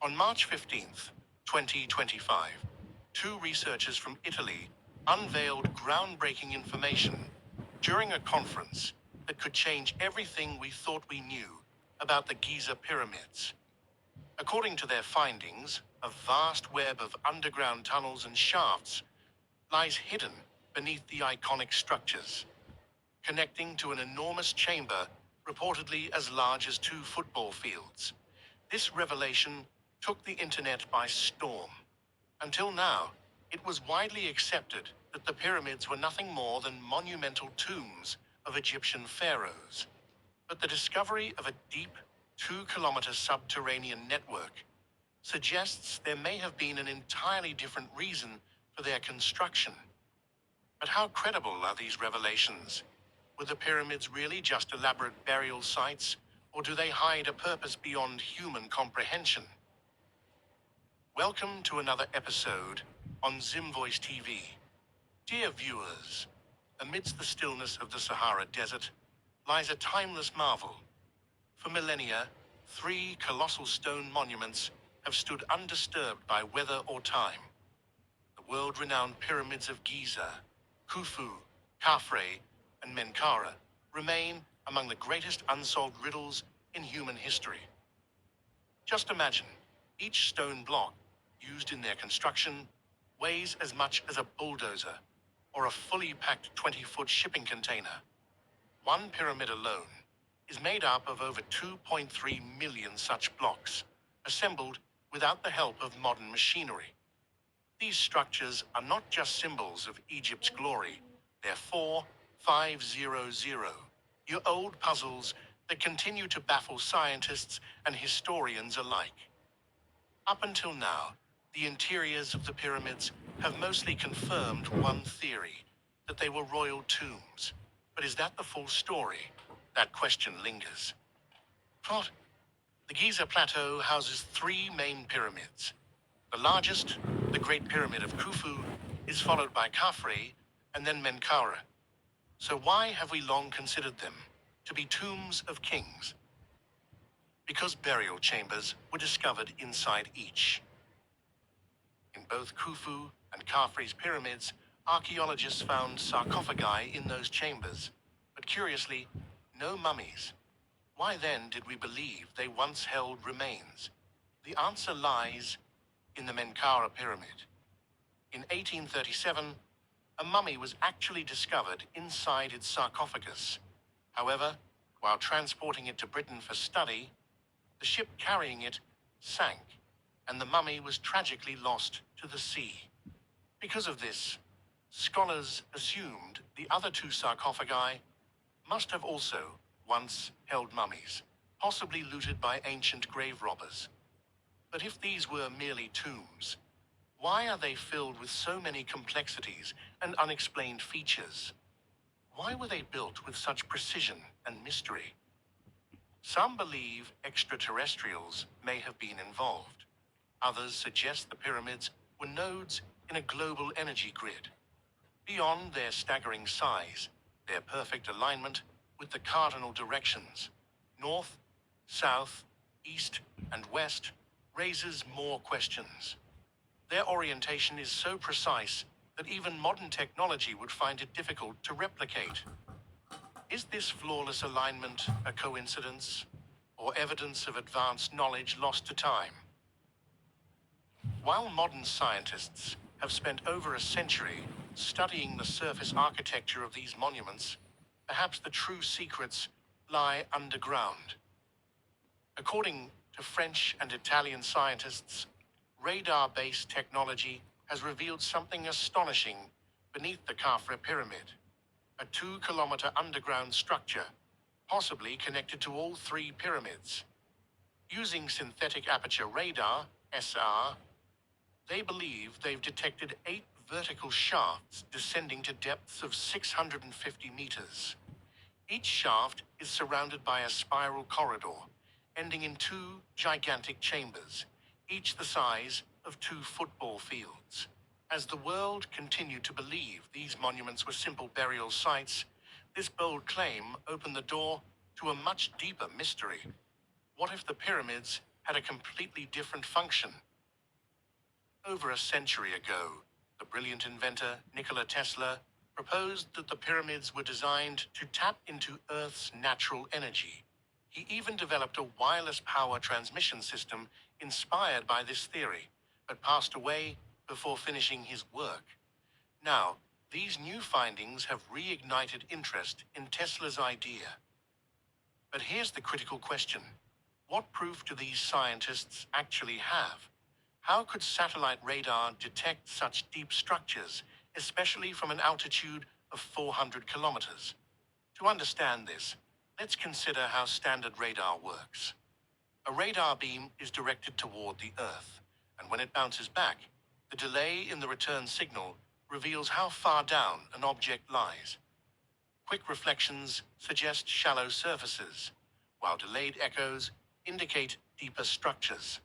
On March 15th, 2025, two researchers from Italy unveiled groundbreaking information during a conference that could change everything we thought we knew about the Giza pyramids. According to their findings, a vast web of underground tunnels and shafts lies hidden beneath the iconic structures, connecting to an enormous chamber reportedly as large as two football fields. This revelation took the internet by storm. Until now, it was widely accepted that the pyramids were nothing more than monumental tombs of Egyptian pharaohs. But the discovery of a deep, 2-kilometer subterranean network suggests there may have been an entirely different reason for their construction. But how credible are these revelations? Were the pyramids really just elaborate burial sites, or do they hide a purpose beyond human comprehension? Welcome to another episode on Zimvoice TV. Dear viewers, amidst the stillness of the Sahara Desert lies a timeless marvel. For millennia, three colossal stone monuments have stood undisturbed by weather or time. The world-renowned pyramids of Giza, Khufu, Khafre, and Menkaure remain among the greatest unsolved riddles in human history. Just imagine, each stone block used in their construction weighs as much as a bulldozer or a fully packed 20-foot shipping container. One pyramid alone is made up of over 2.3 million such blocks, assembled without the help of modern machinery. These structures are not just symbols of Egypt's glory, they're 4,500-year-old puzzles that continue to baffle scientists and historians alike. Up until now, the interiors of the pyramids have mostly confirmed one theory, that they were royal tombs. But is that the full story? That question lingers. Plot. The Giza Plateau houses three main pyramids. The largest, the Great Pyramid of Khufu, is followed by Khafre and then Menkaure. So why have we long considered them to be tombs of kings? Because burial chambers were discovered inside each. In both Khufu and Khafre's pyramids, archaeologists found sarcophagi in those chambers, but curiously, no mummies. Why then did we believe they once held remains? The answer lies in the Menkaure pyramid. In 1837, a mummy was actually discovered inside its sarcophagus. However, while transporting it to Britain for study, the ship carrying it sank, and the mummy was tragically lost to the sea. Because of this, scholars assumed the other two sarcophagi must have also once held mummies, possibly looted by ancient grave robbers. But if these were merely tombs, why are they filled with so many complexities and unexplained features? Why were they built with such precision and mystery? Some believe extraterrestrials may have been involved. Others suggest the pyramids were nodes in a global energy grid. Beyond their staggering size, their perfect alignment with the cardinal directions, north, south, east, and west, raises more questions. Their orientation is so precise that even modern technology would find it difficult to replicate. Is this flawless alignment a coincidence, or evidence of advanced knowledge lost to time? While modern scientists have spent over a century studying the surface architecture of these monuments, perhaps the true secrets lie underground. According to French and Italian scientists, radar-based technology has revealed something astonishing beneath the Khafre pyramid. A 2-kilometer underground structure, possibly connected to all three pyramids. Using synthetic aperture radar, SR, they believe they've detected 8 vertical shafts descending to depths of 650 meters. Each shaft is surrounded by a spiral corridor, ending in 2 gigantic chambers, each the size of 2 football fields. As the world continued to believe these monuments were simple burial sites, this bold claim opened the door to a much deeper mystery. What if the pyramids had a completely different function. Over a century ago, the brilliant inventor Nikola Tesla proposed that the pyramids were designed to tap into Earth's natural energy. He even developed a wireless power transmission system inspired by this theory, but passed away before finishing his work. Now, these new findings have reignited interest in Tesla's idea. But here's the critical question. What proof do these scientists actually have? How could satellite radar detect such deep structures, especially from an altitude of 400 kilometers? To understand this, let's consider how standard radar works. A radar beam is directed toward the Earth, and when it bounces back, the delay in the return signal reveals how far down an object lies. Quick reflections suggest shallow surfaces, while delayed echoes indicate deeper structures.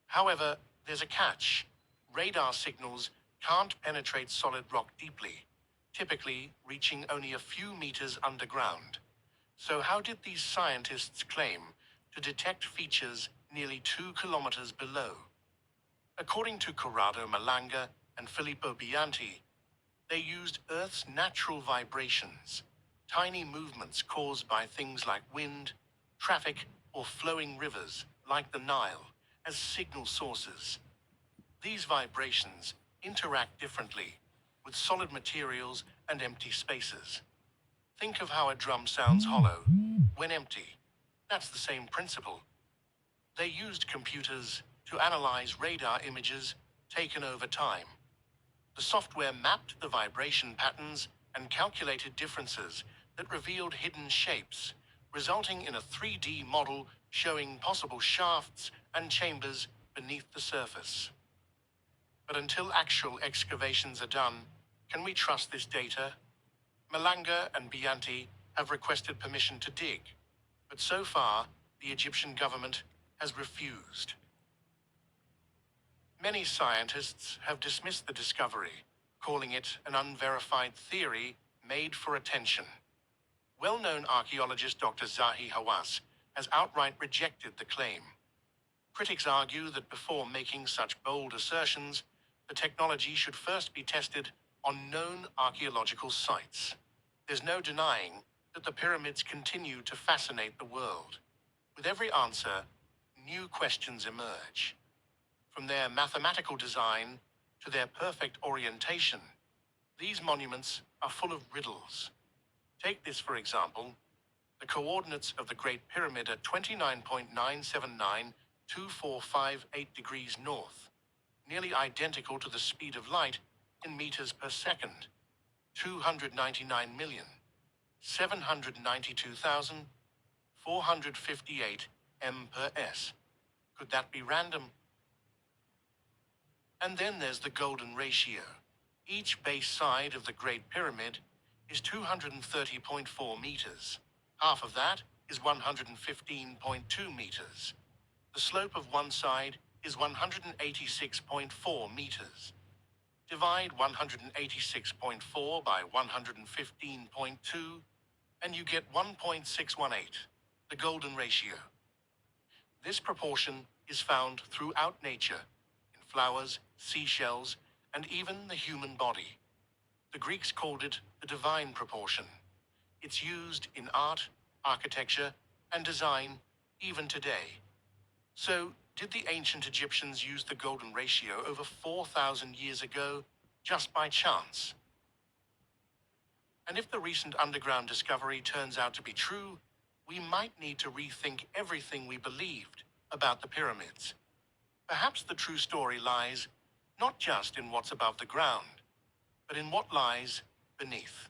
However, there's a catch. Radar signals can't penetrate solid rock deeply, typically reaching only a few meters underground. So how did these scientists claim to detect features nearly 2 kilometers below? According to Corrado Malanga and Filippo Bianchi, they used Earth's natural vibrations, tiny movements caused by things like wind, traffic, or flowing rivers like the Nile, as signal sources. These vibrations interact differently with solid materials and empty spaces. Think of how a drum sounds hollow when empty. That's the same principle. They used computers to analyze radar images taken over time. The software mapped the vibration patterns and calculated differences that revealed hidden shapes, resulting in a 3D model showing possible shafts and chambers beneath the surface. But until actual excavations are done, can we trust this data? Malanga and Bianti have requested permission to dig, but so far, the Egyptian government has refused. Many scientists have dismissed the discovery, calling it an unverified theory made for attention. Well-known archaeologist Dr. Zahi Hawass has outright rejected the claim. Critics argue that before making such bold assertions, the technology should first be tested on known archaeological sites. There's no denying that the pyramids continue to fascinate the world. With every answer, new questions emerge. From their mathematical design to their perfect orientation, these monuments are full of riddles. Take this for example. The coordinates of the Great Pyramid are 29.9792458 degrees north, nearly identical to the speed of light in meters per second, 299,792,458 m per s. Could that be random? And then there's the golden ratio. Each base side of the Great Pyramid is 230.4 meters. Half of that is 115.2 meters. The slope of one side is 186.4 meters. Divide 186.4 by 115.2, and you get 1.618, the golden ratio. This proportion is found throughout nature, in flowers, seashells, and even the human body. The Greeks called it the divine proportion. It's used in art, architecture, and design even today. So, did the ancient Egyptians use the golden ratio over 4,000 years ago just by chance? And if the recent underground discovery turns out to be true, we might need to rethink everything we believed about the pyramids. Perhaps the true story lies not just in what's above the ground, but in what lies beneath.